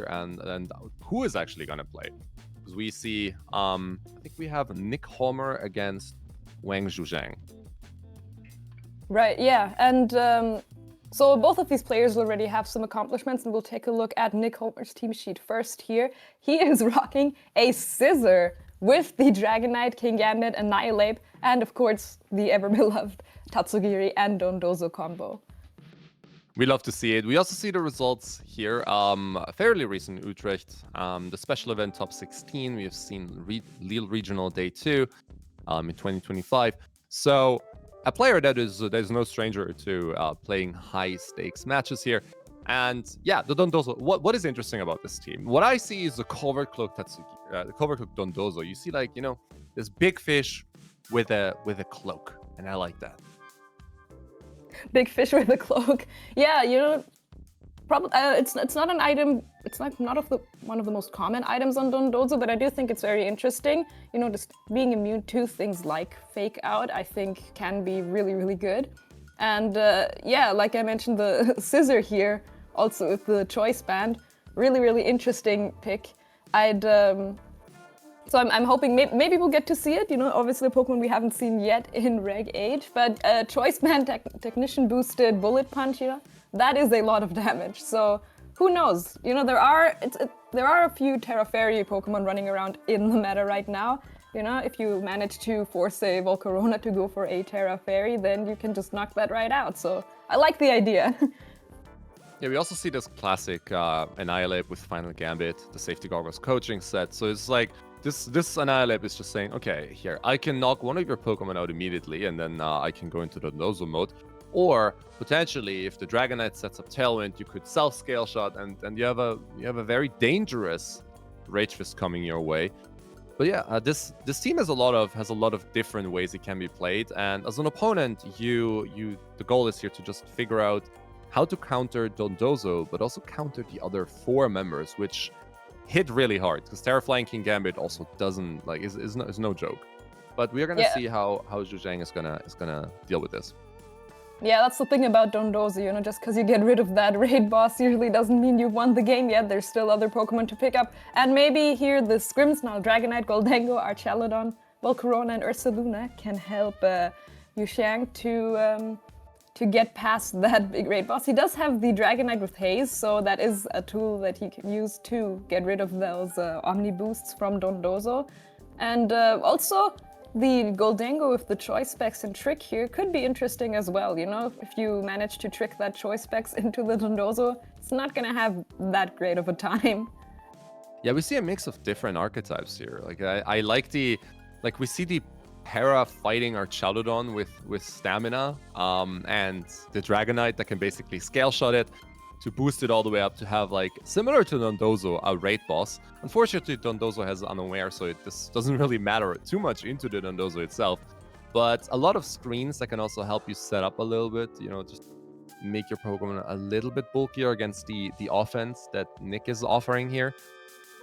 and who is actually going to play. Because we see, I think we have Nick Holmer against Wang Yuxiang. Right, yeah. And so both of these players already have some accomplishments, and we'll take a look at Nick Holmer's team sheet first here. He is rocking a scissor with the Dragonite, King Gambit, Annihilate, and of course the ever-beloved Tatsugiri and Dondozo combo. We love to see it. We also see the results here. Fairly recent Utrecht, the special event top 16. We have seen Lille Regional Day 2 in 2025. So a player that is no stranger to playing high stakes matches here. And yeah, the Dondozo. What is interesting about this team? What I see is the Covert Cloak the Covert Cloak Dondozo. You see, like, you know, this big fish with a cloak, and I like that. Big fish with a cloak. Yeah, you know, probably it's not an item. It's like not one of the most common items on Dondozo, but I do think it's very interesting. You know, just being immune to things like Fake Out, I think can be really, really good. And yeah, like I mentioned, the scissor here, also with the choice band, really, really interesting pick. So I'm hoping maybe we'll get to see it. You know, obviously a Pokemon we haven't seen yet in Reg Age, but Choice Band Technician boosted Bullet Punch, you know, that is a lot of damage. So who knows? You know, there are a few Terra Fairy Pokemon running around in the meta right now. You know, if you manage to force a Volcarona to go for a Terra Fairy, then you can just knock that right out. So I like the idea. Yeah, we also see this classic Annihilate with Final Gambit, the Safety Goggles coaching set. So it's like, this Annihilate is just saying, okay, here, I can knock one of your Pokemon out immediately, and then I can go into the Dondozo mode. Or, potentially, if the Dragonite sets up Tailwind, you could self-scale shot, and you have a very dangerous Rage Fist coming your way. But yeah, this team has a lot of different ways it can be played, and as an opponent, the goal is here to just figure out how to counter Dondozo, but also counter the other 4 members, which hit really hard, because Terraflying King Gambit also doesn't, like, is no joke. But we are gonna see how Yuxiang is gonna deal with this. Yeah, that's the thing about Dondozo, you know, just because you get rid of that raid boss usually doesn't mean you won the game yet. There's still other Pokemon to pick up. And maybe here the Grimmsnarl, Dragonite, Goldengo, Archelodon, Volcarona, and Ursaluna can help Yuxiang to get past that big raid boss. He does have the Dragonite with Haze, so that is a tool that he can use to get rid of those Omni boosts from Dondozo. And also, the Goldengo with the Choice Specs and Trick here could be interesting as well, you know? If you manage to trick that Choice Specs into the Dondozo, it's not gonna have that great of a time. Yeah, we see a mix of different archetypes here. Like, I like we see the Para fighting Archelodon with stamina, and the Dragonite that can basically scale shot it to boost it all the way up to have, like, similar to Dondozo, a raid boss. Unfortunately, Dondozo has Unaware, so this doesn't really matter too much into the Dondozo itself. But a lot of screens that can also help you set up a little bit, you know, just make your Pokemon a little bit bulkier against the offense that Nick is offering here.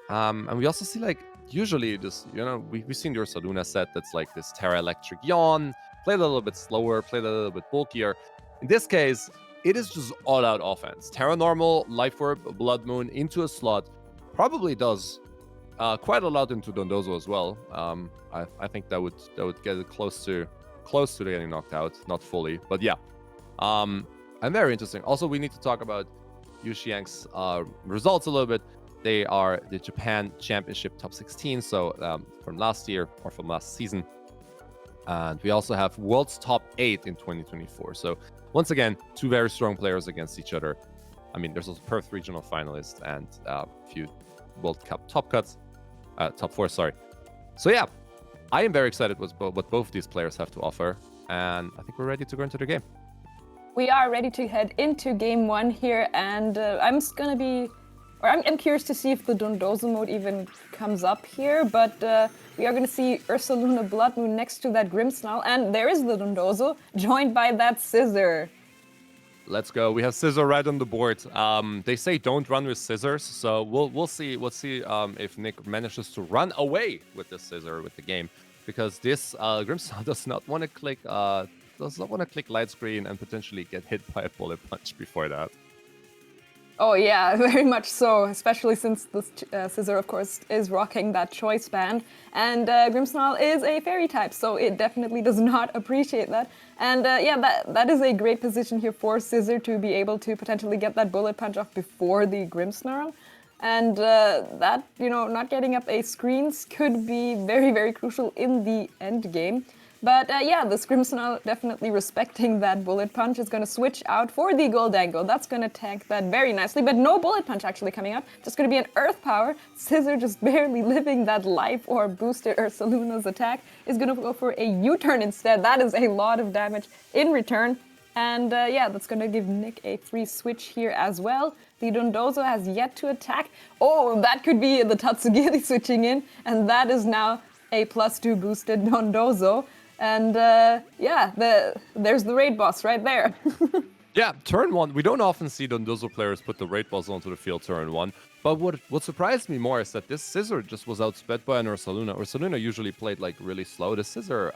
And we also see, like, usually this, you know, we've seen your Ursaluna set that's like this Terra Electric Yawn, played a little bit slower, played a little bit bulkier. In this case, it is just all-out offense. Terra Normal, Life Orb, Blood Moon into a slot probably does quite a lot into Dondozo as well. I think that would get it close to getting knocked out, not fully, but yeah. And very interesting. Also, we need to talk about Yuxiang's results a little bit. They are the Japan Championship top 16, so from last year or from last season. And we also have World's top 8 in 2024. So once again, 2 very strong players against each other. I mean, there's also Perth regional finalists and a few World Cup top 4, sorry. So yeah, I am very excited with what both of these players have to offer, and I think we're ready to go into the game. We are ready to head into game 1 here, and I'm curious to see if the Dondozo mode even comes up here, but we are going to see Ursaluna Blood Moon next to that Grimmsnarl, and there is the Dondozo, joined by that Scissor. Let's go. We have Scissor right on the board. They say don't run with Scissors, so we'll see. We'll see if Nick manages to run away with the Scissor with the game, because this Grimmsnarl does not want to click light screen and potentially get hit by a Bullet Punch before that. Oh yeah, very much so, especially since this Scissor, of course, is rocking that choice band. And Grimmsnarl is a fairy type, so it definitely does not appreciate that. And yeah, that is a great position here for Scissor to be able to potentially get that bullet punch off before the Grimmsnarl. And that, not getting up a screens could be very, very crucial in the end game. But yeah, the Grimmsnarl definitely respecting that bullet punch is going to switch out for the Goldango. That's going to tank that very nicely, but no bullet punch actually coming out. Just going to be an earth power. Scissor just barely living that life or boosted Ursaluna's attack is going to go for a U-turn instead. That is a lot of damage in return. And yeah, that's going to give Nick a free switch here as well. The Dondozo has yet to attack. Oh, that could be the Tatsugiri switching in. And that is now a +2 boosted Dondozo. And yeah, there's the raid boss right there. Yeah, turn 1. We don't often see Dondozo players put the raid boss onto the field turn 1. But what surprised me more is that this Scissor just was outsped by an Ursaluna. Ursaluna usually played like really slow. The Scissor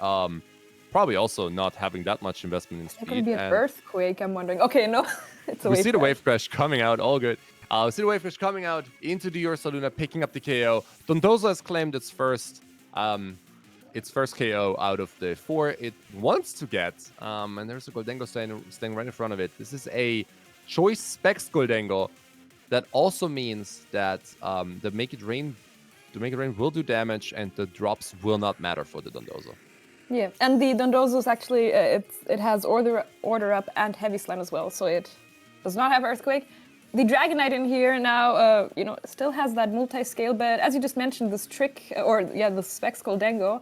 probably also not having that much investment in speed. It's going to be an earthquake, I'm wondering. Okay, no, it's a wave crash. We see the wave crash coming out, all good. We see the wave crash coming out into the Ursaluna, picking up the KO. Dondozo has claimed its first KO out of the 4 it wants to get. And there's a Goldango staying right in front of it. This is a choice specs Goldango. That also means that the Make It Rain will do damage and the drops will not matter for the Dondozo. Yeah, and the Dondozo is actually, it has Order Up and Heavy Slam as well, so it does not have Earthquake. The Dragonite in here now, still has that multi-scale, but as you just mentioned, this trick, the Specs Goldango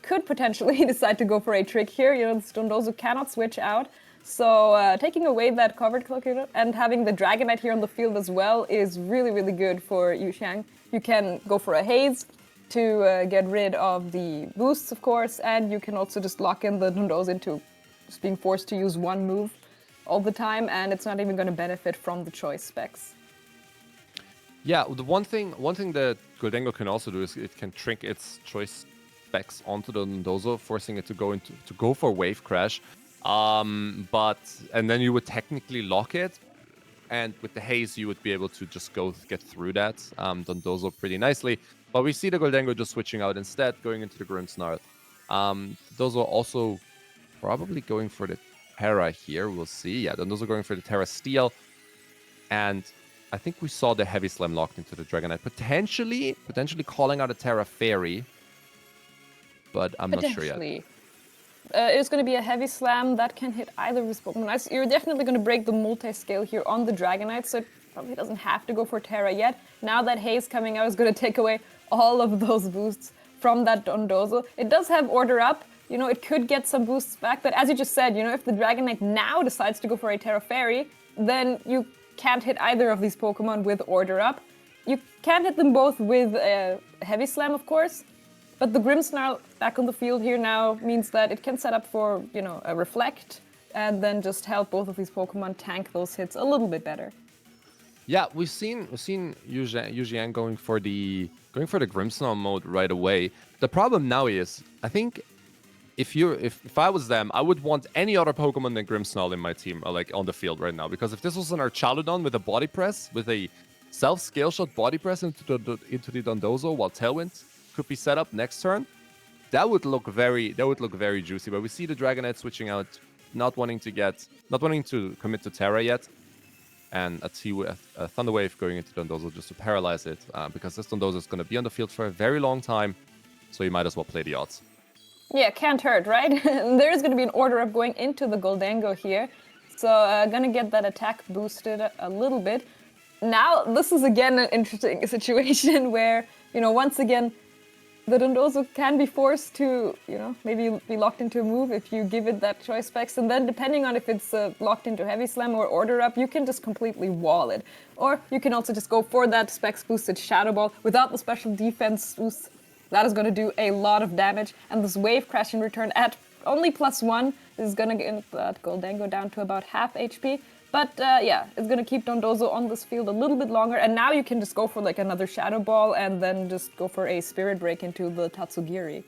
could potentially decide to go for a trick here. This Dondozo cannot switch out. So taking away that covered cloak and having the Dragonite here on the field as well is really, really good for Yuxiang. You can go for a Haze to get rid of the boosts, of course, and you can also just lock in the Dondozo into just being forced to use one move all the time, and it's not even going to benefit from the choice specs. Yeah, the one thing that Goldango can also do is it can trink its choice specs onto the Dondozo, forcing it to go for Wave Crash. And then you would technically lock it, and with the Haze you would be able to just get through that Dondozo pretty nicely. But we see the Goldango just switching out instead, going into the Grimmsnarl. Those are also probably going for the Terra here. We'll see. Yeah, those are going for the Terra Steel. And I think we saw the Heavy Slam locked into the Dragonite. Potentially calling out a Terra Fairy. But I'm not sure yet. It's going to be a Heavy Slam that can hit either of his Pokemon. You're definitely going to break the multi-scale here on the Dragonite, so it probably doesn't have to go for Terra yet. Now that Haze coming out is going to take away all of those boosts from that Dondozo. It does have Order Up. It could get some boosts back, but as you just said, if the Dragonite now decides to go for a Terra Fairy, then you can't hit either of these Pokemon with Order Up. You can't hit them both with a Heavy Slam, of course, but the Grimmsnarl back on the field here now means that it can set up for, a Reflect, and then just help both of these Pokemon tank those hits a little bit better. Yeah, we've seen Yuxiang going for the Grimmsnarl mode right away. The problem now is, I think if I was them, I would want any other Pokemon than Grimmsnarl in my team, like on the field right now. Because if this was an Archaludon with a Body Press, with a self-scale shot Body Press into the Dondozo, while Tailwind could be set up next turn, that would look very juicy. But we see the Dragonite switching out, not wanting to commit to Terra yet. And a Thunder Wave going into Dondozo just to paralyze it, because this Dondozo is going to be on the field for a very long time, so you might as well play the odds. Yeah, can't hurt, right? There's going to be an Order Up going into the Goldango here, so gonna get that attack boosted a little bit. Now, this is again an interesting situation where, once again, the Dondozo can be forced to, maybe be locked into a move if you give it that choice specs, and then depending on if it's locked into Heavy Slam or Order Up, you can just completely wall it. Or you can also just go for that specs boosted Shadow Ball without the special defense boost. That is going to do a lot of damage, and this Wave Crash in return at only +1 is going to get that Goldango down to about half HP. But yeah, it's going to keep Dondozo on this field a little bit longer, and now you can just go for like another Shadow Ball and then just go for a Spirit Break into the Tatsugiri.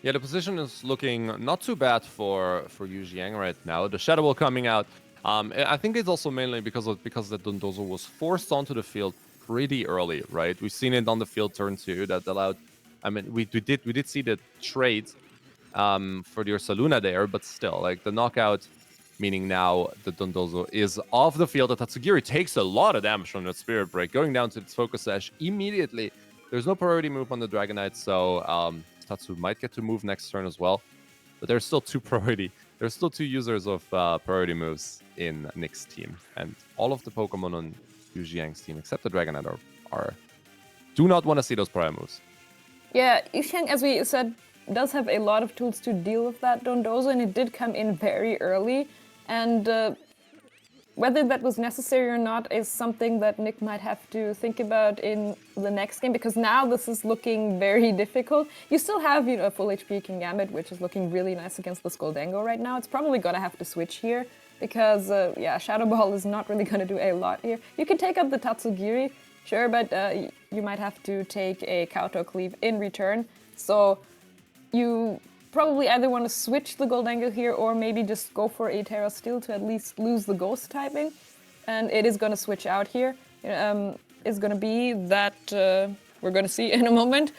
Yeah, the position is looking not too bad for Yuxiang right now. The Shadow Ball coming out. I think it's also mainly because the Dondozo was forced onto the field pretty early, right? We've seen it on the field turn 2 that allowed. I mean, we did see the trade for the Ursaluna there, but still, like the knockout, meaning now the Dondozo is off the field. The Tatsugiri takes a lot of damage from that Spirit Break, going down to its Focus Sash immediately. There's no priority move on the Dragonite, so Tatsu might get to move next turn as well. But there's still there's still two users of priority moves in Nick's team, and all of the Pokemon on Yuxiang's team, except the Dragonite, do not want to see those prior moves. Yeah, Yuxiang, as we said, does have a lot of tools to deal with that Dondozo, and it did come in very early. And whether that was necessary or not is something that Nick might have to think about in the next game, because now this is looking very difficult. You still have, a full HP Kingambit, which is looking really nice against this Goldango right now. It's probably gonna have to switch here, because Shadow Ball is not really gonna do a lot here. You can take up the Tatsugiri, sure, but you might have to take a Kowtow Cleave in return. So you probably either want to switch the Goldango here or maybe just go for a Terra Steel to at least lose the Ghost typing. And it is going to switch out here. It's going to be that, we're going to see in a moment,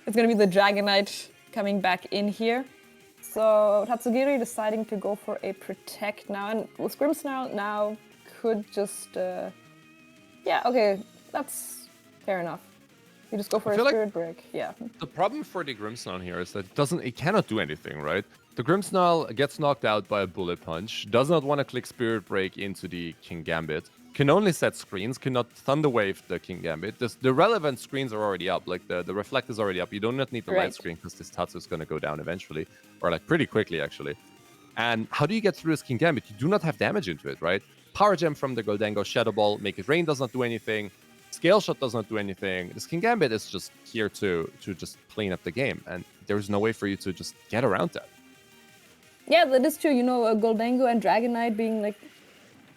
it's going to be the Dragonite coming back in here. So Tatsugiri deciding to go for a Protect now. And with Grimmsnarl now could just... yeah, okay, that's fair enough. You just go for a Spirit Break, yeah. The problem for the Grimmsnarl here is that it cannot do anything, right? The Grimmsnarl gets knocked out by a Bullet Punch, does not want to click Spirit Break into the Kingambit, can only set screens, cannot Thunder Wave the Kingambit. The relevant screens are already up, like the Reflect is already up. You do not need the light screen because this Tatsu is going to go down eventually, or like pretty quickly actually. And how do you get through this Kingambit? You do not have damage into it, right? Power Gem from the Goldango, Shadow Ball, Make It Rain does not do anything. Scale Shot does not do anything. This Kingambit is just here to just clean up the game, and there's no way for you to just get around that. Yeah, that is true. Goldango and Dragonite being like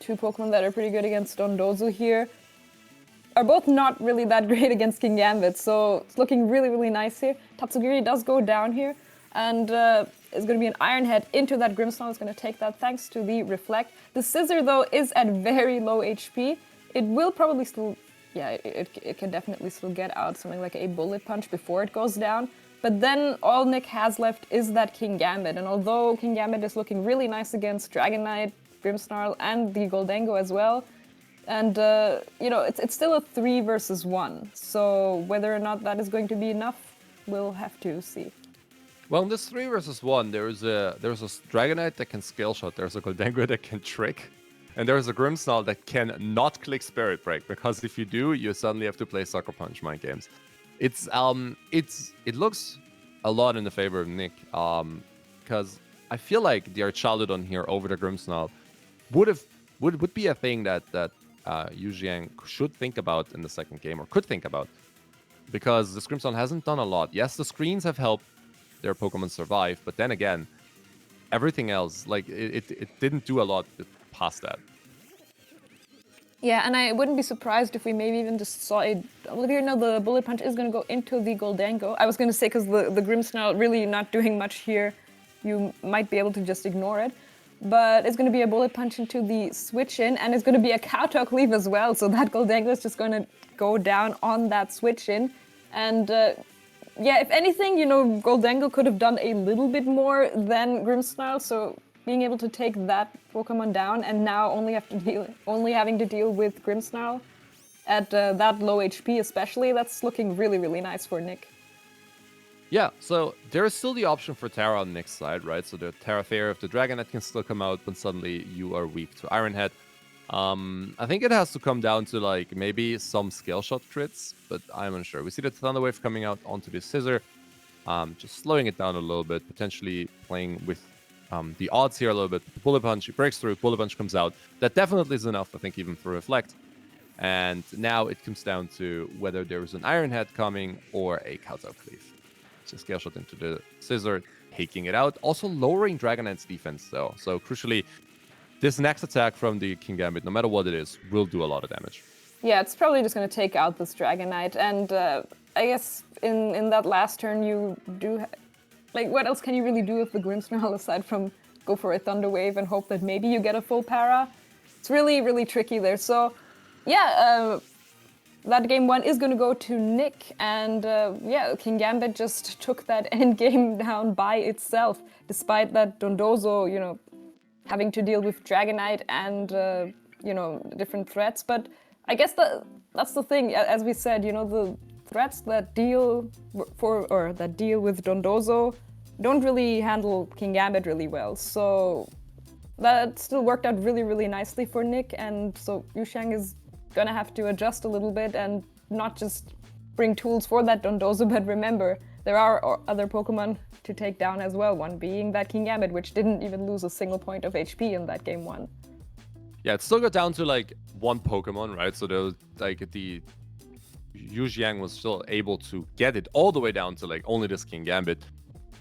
two Pokemon that are pretty good against Dondozo here are both not really that great against Kingambit, so it's looking really, really nice here. Tatsugiri does go down here, and it's going to be an Iron Head into that Grimmsnarl. It's going to take that thanks to the Reflect. The Scissor, though, is at very low HP. It will probably still... yeah, it can definitely still get out something like a Bullet Punch before it goes down. But then all Nick has left is that Kingambit. And although Kingambit is looking really nice against Dragonite, Grimmsnarl, and the Goldango as well, and, it's still a 3 versus 1. So whether or not that is going to be enough, we'll have to see. Well, in this 3 versus 1, there's a Dragonite that can Scale Shot, there's a Goldango that can Trick, and there's a Grimmsnarl that can not click Spirit Break, because if you do, you suddenly have to play Sucker Punch mind games. It looks a lot in the favor of Nick, because I feel like the Archaludon here over the Grimmsnarl would be a thing that Yuxiang should think about in the second game, or could think about, because the Grimmsnarl hasn't done a lot. Yes, the screens have helped their Pokemon survive, but then again, everything else, like it didn't do a lot past that. Yeah, and I wouldn't be surprised if we maybe even just saw a double here. No, the Bullet Punch is going to go into the Goldango. I was going to say, because the Grimmsnarl really not doing much here, you might be able to just ignore it. But it's going to be a Bullet Punch into the Switch In, and it's going to be a Kowtow Cleave as well. So that Goldango is just going to go down on that Switch In. And yeah, if anything, Goldango could have done a little bit more than Grimmsnarl. So being able to take that Pokemon down and now only having to deal with Grimmsnarl at that low HP especially, that's looking really, really nice for Nick. Yeah, so there is still the option for Terra on Nick's side, right? So the Terra Fairy of the Dragonite can still come out, but suddenly you are weak to Iron Head. I think it has to come down to like maybe some Scale Shot crits, but I'm unsure. We see the Thunder Wave coming out onto the Scissor, just slowing it down a little bit, potentially playing with the odds here a little bit. Bullet Punch, it breaks through, Bullet Punch comes out. That definitely is enough, I think, even for Reflect. And now it comes down to whether there is an Iron Head coming or a Kowtow Cleave. So Scale Shot into the Scissor, taking it out. Also lowering Dragonite's defense, though. So crucially, this next attack from the Kingambit, no matter what it is, will do a lot of damage. Yeah, it's probably just going to take out this Dragonite. And I guess in that last turn, you do... like, what else can you really do with the Grimmsnarl aside from go for a Thunder Wave and hope that maybe you get a full para. It's really, really tricky there. So, yeah, that game 1 is going to go to Nick, and yeah, King Gambit just took that end game down by itself, despite that Dondozo, you know, having to deal with Dragonite and, you know, different threats. But I guess that's the thing, as we said, you know, the threats that deal with Dondozo don't really handle King Gambit really well. So that still worked out really, really nicely for Nick, and so Yuxiang is gonna have to adjust a little bit and not just bring tools for that Dondozo, but remember, there are other Pokemon to take down as well, one being that King Gambit, which didn't even lose a single point of HP in that game 1. Yeah, it still got down to like one Pokemon, right? So there was like the Yuxiang was still able to get it all the way down to like only this King Gambit.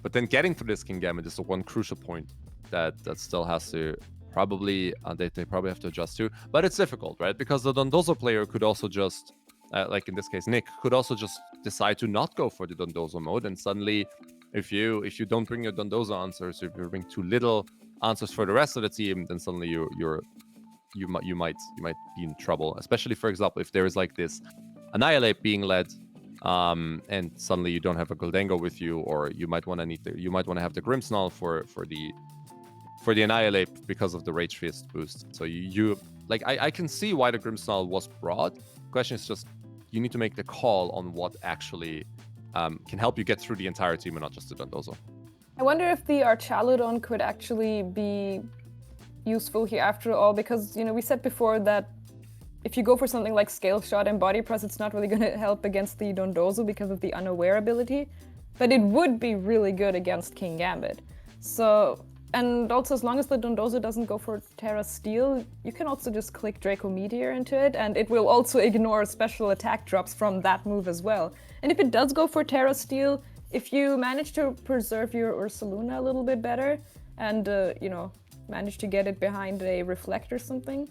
But then getting through this King Gambit is the one crucial point that still has to probably they probably have to adjust to. But it's difficult, right? Because the Dondozo player could also just like in this case Nick could also just decide to not go for the Dondozo mode, and suddenly if you don't bring your Dondozo answers, if you bring too little answers for the rest of the team, then suddenly you might be in trouble. Especially, for example, if there is like this Annihilate being led, and suddenly you don't have a Goldango with you, or you might want to have the Grimmsnarl for the Annihilate because of the Rage Fist boost. So you like I can see why the Grimmsnarl was brought. Question is just you need to make the call on what actually can help you get through the entire team and not just the Dondozo. I wonder if the Archaludon could actually be useful here after all, because, you know, we said before that if you go for something like Scale Shot and Body Press, it's not really going to help against the Dondozo because of the Unaware ability, but it would be really good against King Gambit. So, and also as long as the Dondozo doesn't go for Terra Steel, you can also just click Draco Meteor into it, and it will also ignore special attack drops from that move as well. And if it does go for Terra Steel, if you manage to preserve your Ursaluna a little bit better, and, you know, manage to get it behind a Reflect or something,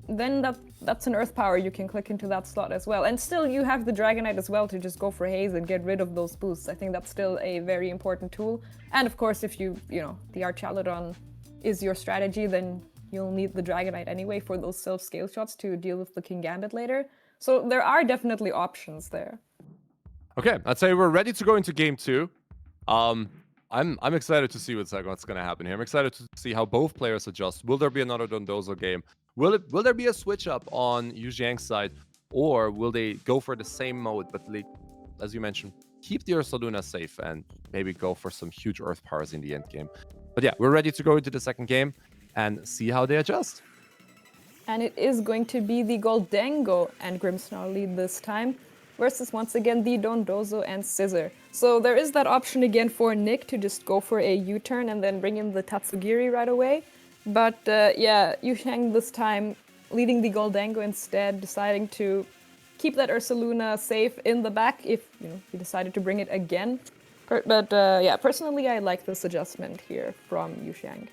then that's an Earth Power you can click into that slot as well. And still, you have the Dragonite as well to just go for Haze and get rid of those boosts. I think that's still a very important tool. And of course, if you know, the Archaludon is your strategy, then you'll need the Dragonite anyway for those self-scale shots to deal with the King Gambit later. So there are definitely options there. Okay, I'd say we're ready to go into game 2. I'm excited to see what's going to happen here. I'm excited to see how both players adjust. Will there be another Dondozo game? Will there be a switch up on Yuxiang's side, or will they go for the same mode, but as you mentioned, keep the Ursaluna safe and maybe go for some huge Earth Powers in the end game? But yeah, we're ready to go into the second game and see how they adjust. And it is going to be the Goldango and Grimmsnarl lead this time, versus once again the Dondozo and Scissor. So there is that option again for Nick to just go for a U-turn and then bring in the Tatsugiri right away. But yeah, Yuxiang this time leading the Goldango instead, deciding to keep that Ursaluna safe in the back if, you know, he decided to bring it again. But yeah, personally I like this adjustment here from Yuxiang.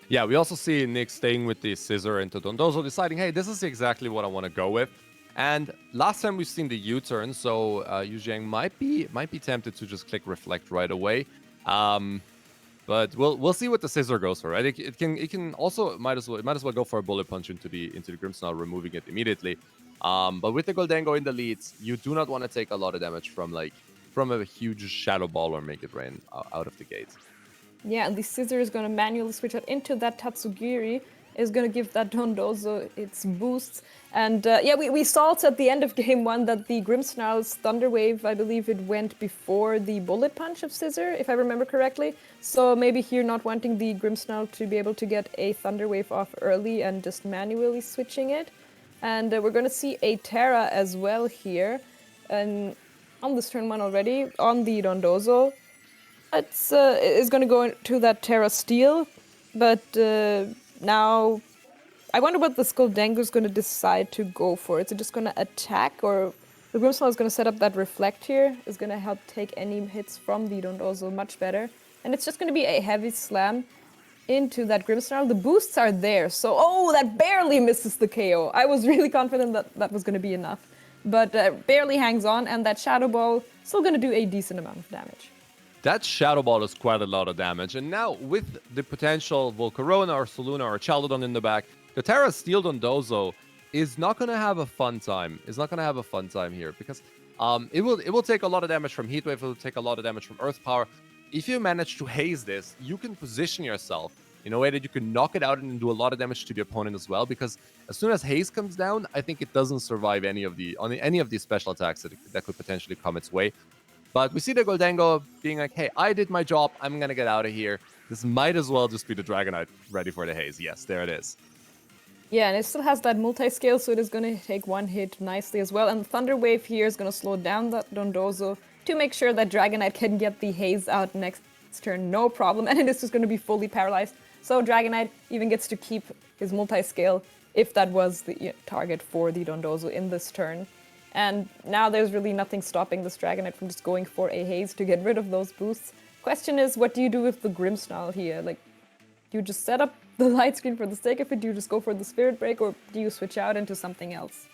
Yeah, we also see Nick staying with the Scissor into Dondozo, deciding, hey, this is exactly what I want to go with. And last time we've seen the U-turn, so Yuxiang might be tempted to just click Reflect right away. But we'll see what the Scissor goes for, right? It can also might as well go for a Bullet Punch into the Grimmsnarl, removing it immediately. But with the Goldango in the lead, you do not want to take a lot of damage from a huge Shadow Ball or Make It Rain out of the gate. Yeah, and the Scissor is going to manually switch out into that Tatsugiri, is going to give that Dondozo its boosts. And yeah, we saw it at the end of game 1 that the Grimmsnarl's Thunder Wave, I believe it went before the Bullet Punch of Scissor, if I remember correctly. So maybe here not wanting the Grimmsnarl to be able to get a Thunder Wave off early and just manually switching it. And we're going to see a Terra as well here. And on this turn 1 already, on the Dondozo. It's going to go into that Terra Steel, but now I wonder what the Goldango is going to decide to go for. Is it just going to attack, or the Grimmsnarl is going to set up that Reflect here, is going to help take any hits from the Dondozo much better. And it's just going to be a heavy slam into that Grimmsnarl. The boosts are there, so oh, that barely misses the KO. I was really confident that that was going to be enough, but barely hangs on, and that Shadow Ball still going to do a decent amount of damage. That Shadow Ball is quite a lot of damage. And now with the potential Volcarona or Soluna or Chaldodon in the back, the Terra Steel Dondozo is not going to have a fun time. It's not going to have a fun time here because it will take a lot of damage from Heatwave. It will take a lot of damage from Earth Power. If you manage to haze this, you can position yourself in a way that you can knock it out and do a lot of damage to the opponent as well. Because as soon as haze comes down, I think it doesn't survive any of these special attacks that could potentially come its way. But we see the Goldango being like, hey, I did my job. I'm going to get out of here. This might as well just be the Dragonite ready for the haze. Yes, there it is. Yeah, and it still has that multi-scale, so it is going to take one hit nicely as well. And Thunder Wave here is going to slow down that Dondozo to make sure that Dragonite can get the haze out next turn, no problem. And it is just going to be fully paralyzed. So Dragonite even gets to keep his multi-scale if that was the target for the Dondozo in this turn. And now there's really nothing stopping this Dragonite from just going for a haze to get rid of those boosts. Question is, what do you do with the Grimmsnarl here? Like, do you just set up the light screen for the sake of it? Do you just go for the Spirit Break, or do you switch out into something else?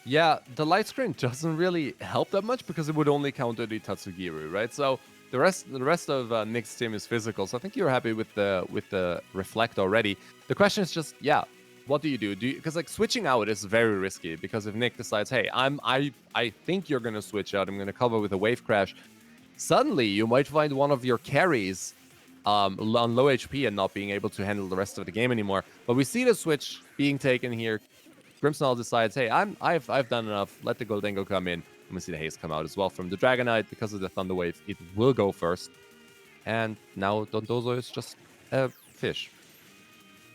Yeah, the light screen doesn't really help that much because it would only counter the Tatsugiri, right? So the rest of Nick's team is physical, so I think you're happy with the Reflect already. The question is just, yeah, what do you do? Because like switching out is very risky, because if Nick decides, hey, I think you're gonna switch out, I'm gonna cover with a Wave Crash, suddenly you might find one of your carries on low HP and not being able to handle the rest of the game anymore. But we see the switch being taken here. Grimmsnarl decides, hey, I've done enough. Let the Goldango come in. And we see the haze come out as well from the Dragonite. Because of the Thunder Wave, it will go first. And now Dondozo is just a fish.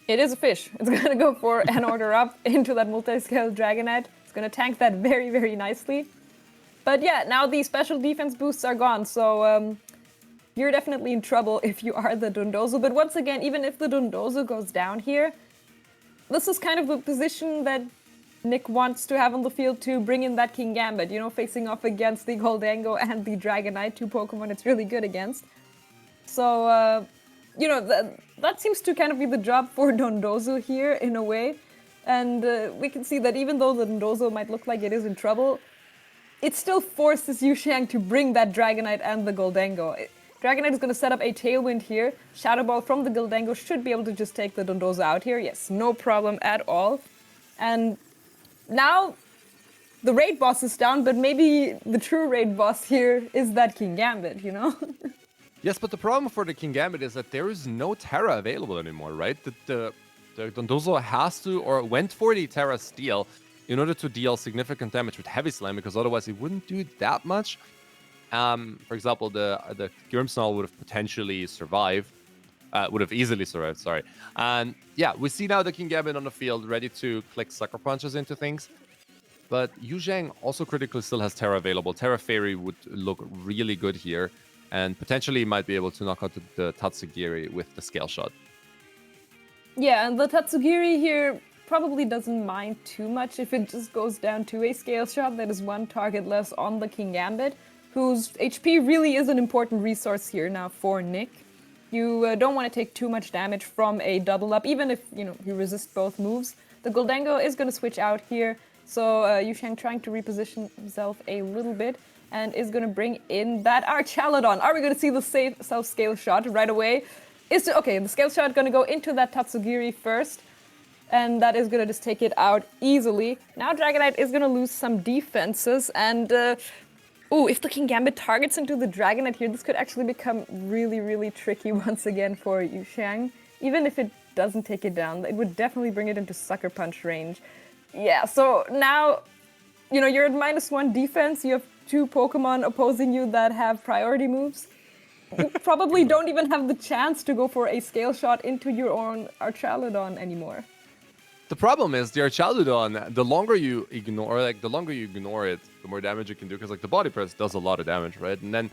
It is a fish. It's going to go for an order up into that multi-scale Dragonite. It's going to tank that very, very nicely. But yeah, now the special defense boosts are gone. So you're definitely in trouble if you are the Dondozo. But once again, even if the Dondozo goes down here, this is kind of the position that Nick wants to have on the field to bring in that King Gambit, you know, facing off against the Goldango and the Dragonite, two Pokemon it's really good against. So, you know, that seems to kind of be the job for Dondozo here, in a way. And we can see that even though the Dondozo might look like it is in trouble, it still forces Yuxiang to bring that Dragonite and the Goldango. Dragonite is going to set up a Tailwind here. Shadow Ball from the Goldango should be able to just take the Dondozo out here. Yes, no problem at all. And now the raid boss is down, but maybe the true raid boss here is that King Gambit, you know? Yes, but the problem for the King Gambit is that there is no Terra available anymore, right? The Dondozo has to, or went for the Terra Steel in order to deal significant damage with Heavy Slam, because otherwise it wouldn't do that much. For example, the Grimmsnarl would have potentially survived, would have easily survived, sorry. And yeah, we see now the King Gambit on the field, ready to click Sucker Punches into things. But Yuxiang also critically still has Terra available. Terra Fairy would look really good here, and potentially might be able to knock out the Tatsugiri with the Scale Shot. Yeah, and the Tatsugiri here probably doesn't mind too much if it just goes down to a Scale Shot. That is one target less on the King Gambit, whose HP really is an important resource here now for Nick. You don't want to take too much damage from a double up, even if, you know, you resist both moves. The Goldango is going to switch out here, so Yuxiang trying to reposition himself a little bit, and is going to bring in that Archaludon. Are we going to see the self-scale shot right away? Okay, the scale shot going to go into that Tatsugiri first, and that is going to just take it out easily. Now Dragonite is going to lose some defenses, and if the King Gambit targets into the Dragonite here, this could actually become really, really tricky once again for Yuxiang. Even if it doesn't take it down, it would definitely bring it into Sucker Punch range. Yeah, so now, you know, you're at -1 defense, you have two Pokemon opposing you that have priority moves. You probably don't even have the chance to go for a Scale Shot into your own Archaludon anymore. The problem is the Archaludon, the longer you ignore it, the more damage it can do, because like the Body Press does a lot of damage, right? And then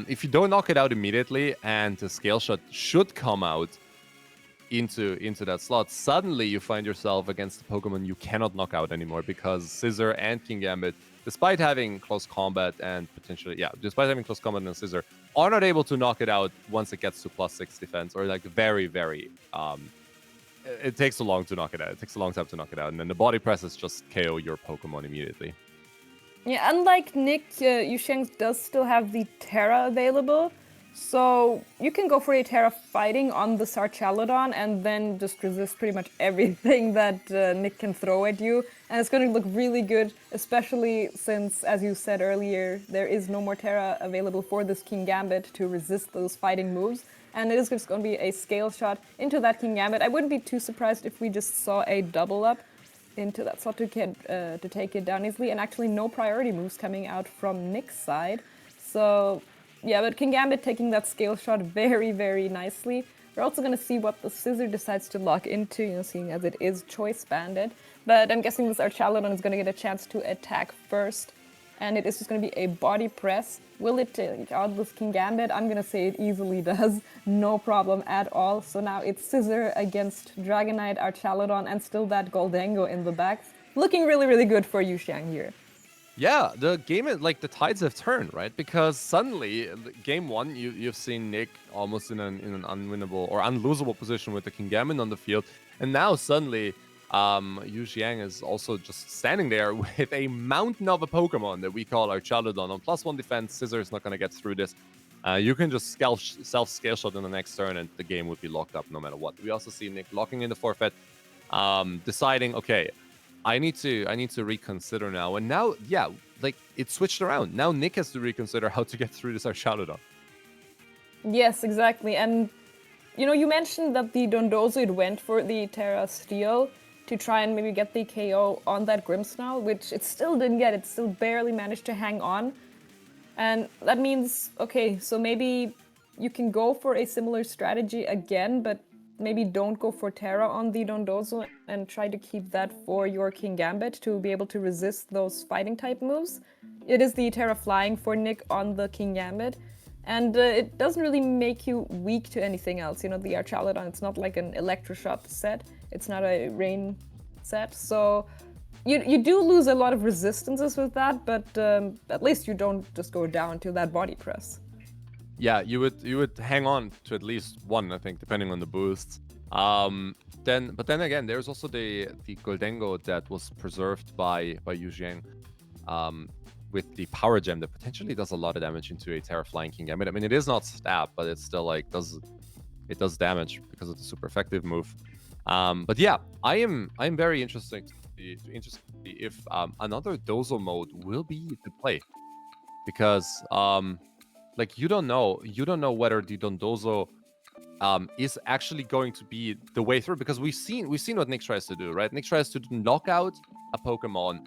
if you don't knock it out immediately and the Scale Shot should come out into that slot, suddenly you find yourself against the Pokemon you cannot knock out anymore, because Scissor and King Gambit, despite having close combat and Scissor, are not able to knock it out once it gets to +6 defense, or like very, very it takes a long to knock it out. It takes a long time to knock it out, and then the Body Presses just KO your Pokemon immediately. Yeah, unlike Nick, Yuxiang does still have the Terra available. So you can go for a Terra fighting on the Sarchalodon and then just resist pretty much everything that Nick can throw at you. And it's going to look really good, especially since, as you said earlier, there is no more Terra available for this King Gambit to resist those fighting moves. And it is just going to be a scale shot into that King Gambit. I wouldn't be too surprised if we just saw a double up into that slot to take it down easily, and actually no priority moves coming out from Nick's side. So yeah, but King Gambit taking that scale shot very, very nicely. We're also going to see what the Scissor decides to lock into, seeing as it is choice banded. But I'm guessing this Archaludon is going to get a chance to attack first. And it is just going to be a body press. Will it take out this King Gambit? I'm going to say it easily does. No problem at all. So now it's Scissor against Dragonite, Archaludon, and still that Goldango in the back. Looking really, really good for Yuxiang here. Yeah, the game is like the tides have turned, right? Because suddenly, game one, you've seen Nick almost in an unwinnable or unlosable position with the Kingambit on the field, and now suddenly, Yuxiang is also just standing there with a mountain of a Pokemon that we call our Charlodon on +1 defense. Scissor is not going to get through this. You can just self-scale shot in the next turn, and the game would be locked up no matter what. We also see Nick locking in the forfeit, deciding, okay, I need to reconsider now. And now, yeah, like it switched around. Now Nick has to reconsider how to get through this Archaludon. Yes, exactly. And you mentioned that the Dondozo it went for the Terra Steel to try and maybe get the KO on that Grimmsnarl, which it still didn't get. It still barely managed to hang on. And that means, okay, so maybe you can go for a similar strategy again, but maybe don't go for Terra on the Dondozo and try to keep that for your King Gambit to be able to resist those fighting type moves. It is the Terra Flying for Nick on the King Gambit, and it doesn't really make you weak to anything else. The Archaludon, it's not like an Electroshock set, it's not a Rain set, so you do lose a lot of resistances with that, but at least you don't just go down to that body press. Yeah, you would hang on to at least one, I think, depending on the boosts. But then again, there's also the Goldango that was preserved by Yuxiang, with the power gem that potentially does a lot of damage into a Terra Flying King Gambit. I mean, it is not stab, but it's still like does damage because of the super effective move. But yeah, I am very interested to see if another Dozo mode will be the play, because like you don't know whether the Dondozo is actually going to be the way through, because we've seen what Nick tries to do, right? Nick tries to knock out a Pokemon.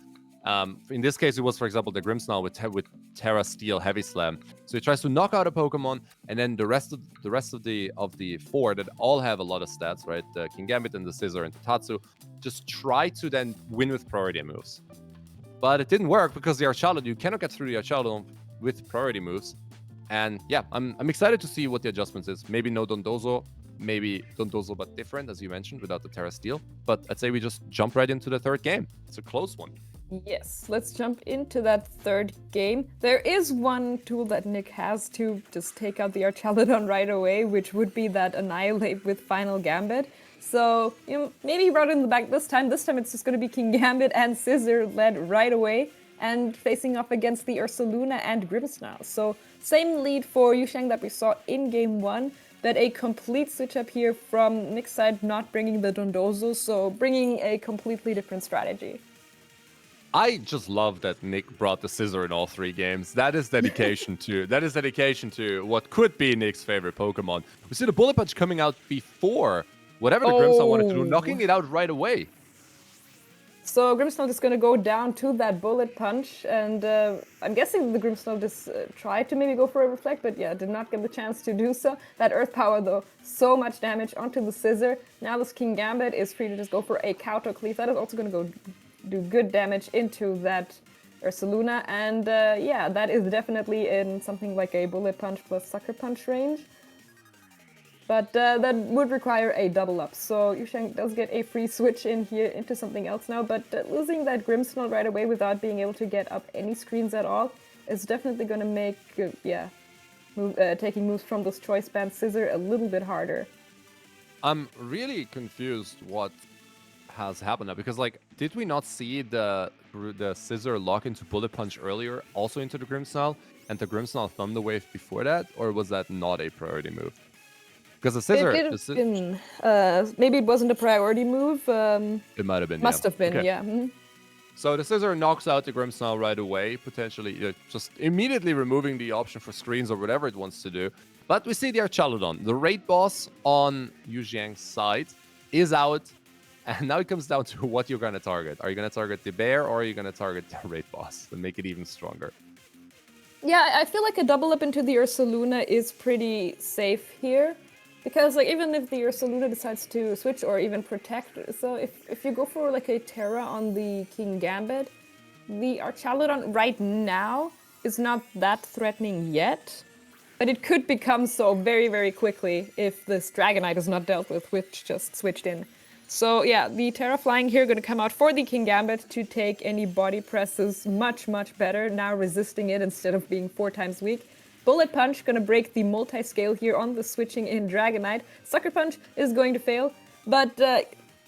In this case, it was, for example, the Grimmsnarl with Terra Steel Heavy Slam. So he tries to knock out a Pokemon, and then the rest of the four that all have a lot of stats, right? The Kingambit and the Scissor and the Tatsu, just try to then win with priority moves. But it didn't work because the Archaludon, you cannot get through the Archaludon with priority moves. And yeah, I'm excited to see what the adjustments is. Maybe no Dondozo, maybe Dondozo but different, as you mentioned, without the Terra Steel. But I'd say we just jump right into the third game. It's a close one. Yes, let's jump into that third game. There is one tool that Nick has to just take out the Archaludon right away, which would be that Annihilate with Final Gambit. So, maybe he brought it in the back this time. This time it's just going to be King Gambit and Scissor led right away and facing off against the Ursaluna and Grimmsnarl. So, same lead for Yuxiang that we saw in game one, but a complete switch up here from Nick's side, not bringing the Dondozo, so bringing a completely different strategy. I just love that Nick brought the Scissor in all three games. That is dedication to what could be Nick's favorite Pokemon. We see the Bullet Punch coming out before whatever the Grimmsnarl wanted to do, knocking it out right away. So Grimmsnarl is going to go down to that Bullet Punch, and I'm guessing the Grimmsnarl just tried to maybe go for a Reflect, but yeah, did not get the chance to do so. That Earth Power, though, so much damage onto the Scissor. Now this King Gambit is free to just go for a Counter Cleave. That is also going to go do good damage into that Ursaluna, and yeah, that is definitely in something like a Bullet Punch plus Sucker Punch range. But that would require a double up, so Yuxiang does get a free switch in here into something else now, but losing that Grimmsnarl right away without being able to get up any screens at all is definitely going to make, taking moves from this Choice Band Scissor a little bit harder. I'm really confused has happened now, because like, did we not see the scissor lock into bullet punch earlier, also into the Grimmsnarl, and the Grimmsnarl Thunder Wave before that, or was that not a priority move? Because the It scissor, could have been. Maybe it wasn't a priority move. It might have been. Must have been, Okay. yeah. So the scissor knocks out the Grimmsnarl right away, potentially just immediately removing the option for screens or whatever it wants to do. But we see the Archaludon, the raid boss on Yuxiang's side, is out. And now it comes down to what you're going to target. Are you going to target the bear, or are you going to target the raid boss and make it even stronger? Yeah, I feel like a double up into the Ursaluna is pretty safe here. Because like even if the Ursaluna decides to switch or even protect, so if you go for like a Terra on the King Gambit, the Archaludon right now is not that threatening yet. But it could become so very, very quickly if this Dragonite is not dealt with, which just switched in. So yeah, the Terra Flying here going to come out for the King Gambit to take any body presses much, much better, now resisting it instead of being 4 times weak. Bullet Punch going to break the multi-scale here on the switching in Dragonite. Sucker Punch is going to fail, but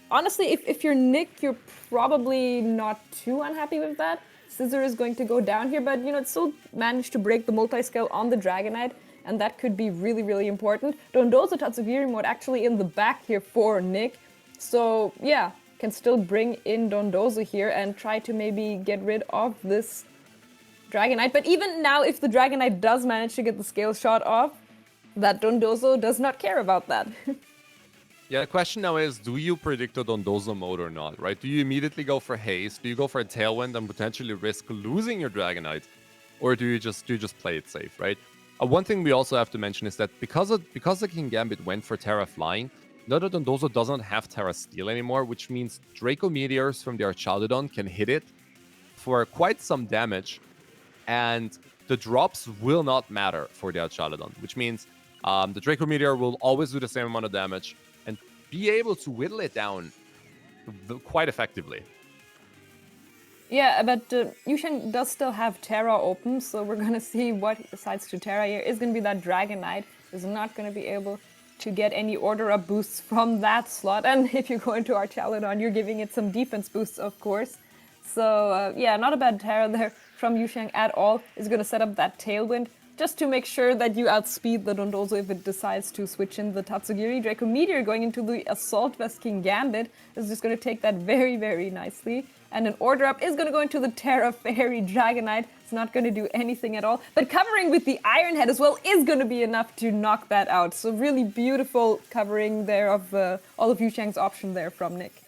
honestly, if you're Nick, you're probably not too unhappy with that. Scissor is going to go down here, but it still managed to break the multi-scale on the Dragonite, and that could be really, really important. Dondozo Tatsugiri mode actually in the back here for Nick, so yeah, can still bring in Dondozo here and try to maybe get rid of this Dragonite. But even now, if the Dragonite does manage to get the scale shot off, that Dondozo does not care about that. Yeah, the question now is, do you predict a Dondozo mode or not, right? Do you immediately go for Haste? Do you go for a Tailwind and potentially risk losing your Dragonite? Or do you just play it safe, right? One thing we also have to mention is that because the King Gambit went for Terra Flying, now that Dondozo doesn't have Terra Steel anymore, which means Draco Meteors from the Archaludon can hit it for quite some damage, and the drops will not matter for the Archaludon, which means the Draco Meteor will always do the same amount of damage and be able to whittle it down quite effectively. Yeah, but Yuxiang does still have Terra open, so we're gonna see what he decides to Terra here. Is gonna be that Dragonite, is not gonna be able to get any order up boosts from that slot. And if you go into Archaludon, you're giving it some defense boosts, of course. So yeah, not a bad Terra there from Yuxiang at all. Is gonna set up that Tailwind just to make sure that you outspeed the Dondozo if it decides to switch in the Tatsugiri. Draco Meteor going into the Assault Vest King Gambit is just going to take that very, very nicely. And an order up is going to go into the Terra Fairy Dragonite. It's not going to do anything at all. But covering with the Iron Head as well is going to be enough to knock that out. So really beautiful covering there of all of Yuxiang's option there from Nick.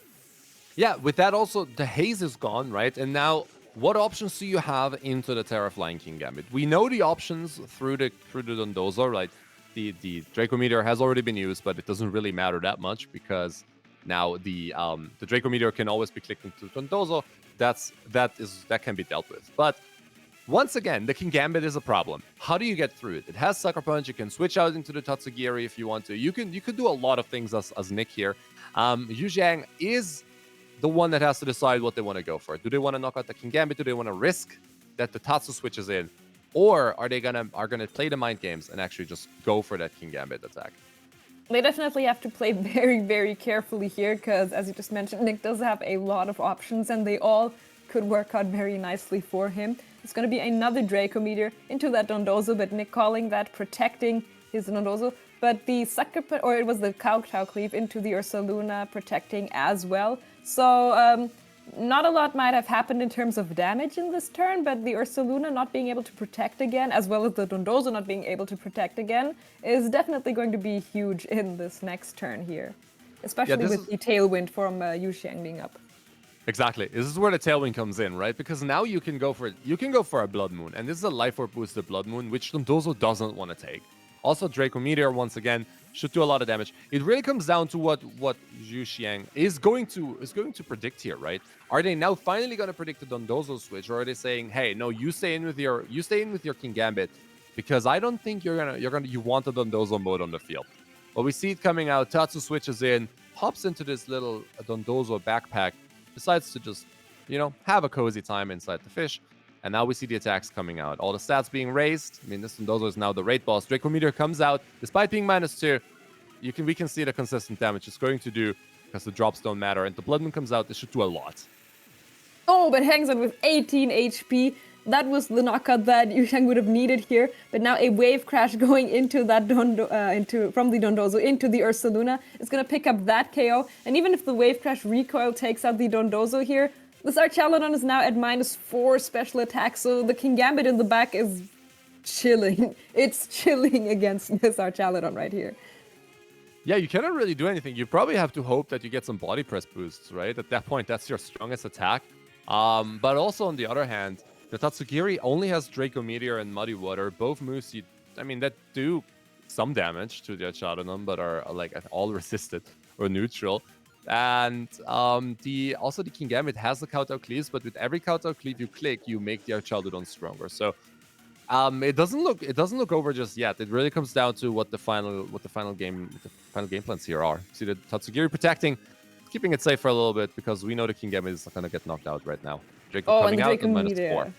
Yeah, with that also, the haze is gone, right? And now, what options do you have into the Terra Flying King Gambit? We know the options through the Dondozo, right? The Draco Meteor has already been used, but it doesn't really matter that much because now the Draco Meteor can always be clicked into Dondozo. That can be dealt with. But once again, the King Gambit is a problem. How do you get through it? It has Sucker Punch. You can switch out into the Tatsugiri if you want to. You can do a lot of things as Nick here. Yuxiang is the one that has to decide what they want to go for. Do they want to knock out the King Gambit? Do they want to risk that the Tatsu switches in? Or are they gonna play the mind games and actually just go for that King Gambit attack? They definitely have to play very, very carefully here because, as you just mentioned, Nick does have a lot of options and they all could work out very nicely for him. It's going to be another Draco Meteor into that Dondozo, but Nick calling that protecting his Dondozo. But the Sucker Punch, or it was the Kowtow Cleave into the Ursaluna protecting as well. So not a lot might have happened in terms of damage in this turn, but the Ursaluna not being able to protect again, as well as the Dondozo not being able to protect again, is definitely going to be huge in this next turn here. Especially with the Tailwind from Yuxiang being up. Exactly. This is where the Tailwind comes in, right? Because now you can go for a Blood Moon, and this is a Life Orb boosted Blood Moon, which Dondozo doesn't want to take. Also, Draco Meteor, once again, should do a lot of damage. It really comes down to what Yuxiang is going to predict here, right? Are they now finally going to predict the Dondozo switch, or are they saying, "Hey, no, you stay in with your King Gambit, because I don't think you want the Dondozo mode on the field." Well, we see it coming out. Tatsu switches in, hops into this little Dondozo backpack, decides to just, have a cozy time inside the fish. And now we see the attacks coming out. All the stats being raised. I mean, this Dondozo is now the raid boss. Draco Meteor comes out. Despite being -2, we can see the consistent damage it's going to do. because the drops don't matter, and the Blood Moon comes out, this should do a lot. Oh, but hangs on with 18 HP. That was the knockout that Yuxiang would have needed here. But now a wave crash going into that from the Dondozo into the Ursaluna is going to pick up that KO. And even if the wave crash recoil takes out the Dondozo here, this Archaludon is now at -4 special attack. So the King Gambit in the back is chilling. It's chilling against this Archaludon right here. Yeah, you cannot really do anything. You probably have to hope that you get some body press boosts, right? At that point, that's your strongest attack. But also on the other hand, the Tatsugiri only has Draco Meteor and Muddy Water. Both moves, that do some damage to the Archaludon, but are like all resisted or neutral. And also the King Gambit has the Kowtow Cleaves, but with every Kowtow Cleave you click, you make the Archaludon stronger. So it doesn't look over just yet. It really comes down to what the final game plans here are. See the Tatsugiri protecting, keeping it safe for a little bit, because we know the King Gambit is not gonna get knocked out right now. Draco coming out at -4.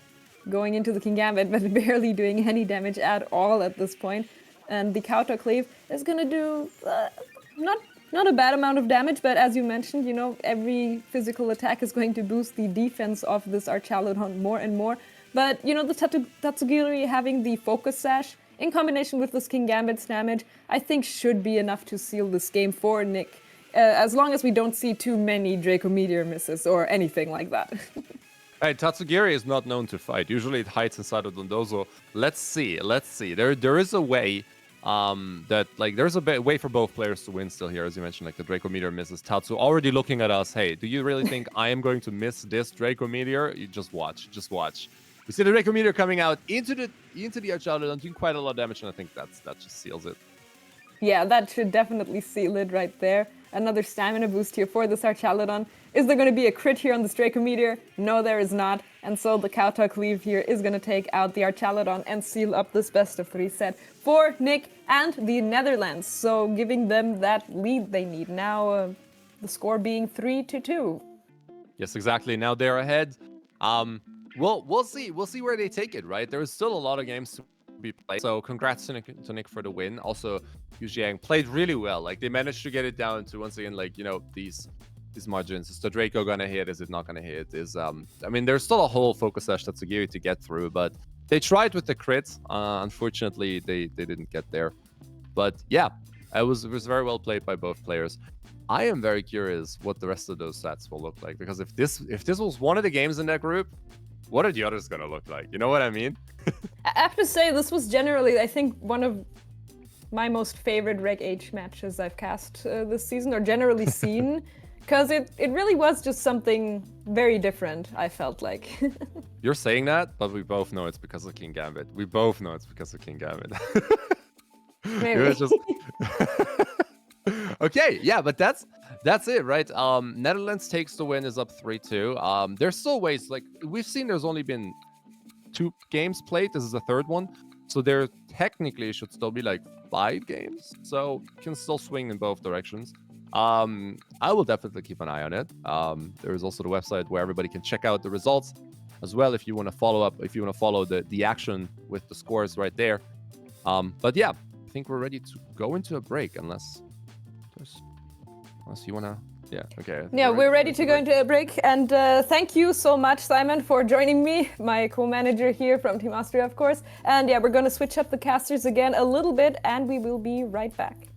Going into the King Gambit, but barely doing any damage at all at this point. And the Kowtow Cleave is gonna do not a bad amount of damage, but as you mentioned, you know, every physical attack is going to boost the defense of this Archaludon more and more. But, you know, the Tatsugiri having the Focus Sash in combination with this King Gambit's damage, I think should be enough to seal this game for Nick. As long as we don't see too many Draco Meteor misses or anything like that. Hey, Tatsugiri is not known to fight. Usually it hides inside of Dondozo. Let's see. There is a way there's a way for both players to win still here, as you mentioned, like the Draco Meteor misses. Tatsu already looking at us. Hey, do you really think I am going to miss this Draco Meteor? You just watch. We see the Draco Meteor coming out into the Archaludon, doing quite a lot of damage, and I think that just seals it. Yeah, that should definitely seal it right there. Another stamina boost here for this Archaludon. Is there going to be a crit here on this Draco Meteor? No, there is not. And so the Kowtow Cleave here is going to take out the Archaludon and seal up this best-of-3 set for Nick and the Netherlands. So giving them that lead they need. Now the score being 3-2. Yes, exactly. Now they're ahead. We'll see. We'll see where they take it, right? There is still a lot of games to be played. So congrats to Nick for the win. Also, Yuxiang played really well. Like, they managed to get it down to, once again, like, you know, these margins. Is the Draco gonna hit? Is it not gonna hit? I mean, there's still a whole focus sash Tatsugiri to get through, but they tried with the crits. Unfortunately, they didn't get there. But yeah, it was very well played by both players. I am very curious what the rest of those sets will look like, because if this was one of the games in that group, what are the others gonna look like? You know what I mean? I have to say, this was generally, I think, one of my most favorite Reg H matches I've cast this season, or generally seen, because it really was just something very different, I felt like. You're saying that, but we both know it's because of King Gambit. We both know it's because of King Gambit. Maybe. It was just... Okay, yeah, but that's it, right? Netherlands takes the win, is up 3-2. There's still ways, like, we've seen there's only been 2 games played. This is the 3rd one. So there technically should still be like 5 games. So you can still swing in both directions. I will definitely keep an eye on it. There is also the website where everybody can check out the results as well if you want to follow the action with the scores right there. But yeah, I think we're ready to go into a break unless you want to. Yeah, okay. Yeah, we're ready to go into a break. And thank you so much, Simon, for joining me, my co-manager here from Team Austria, of course. And yeah, we're going to switch up the casters again a little bit, and we will be right back.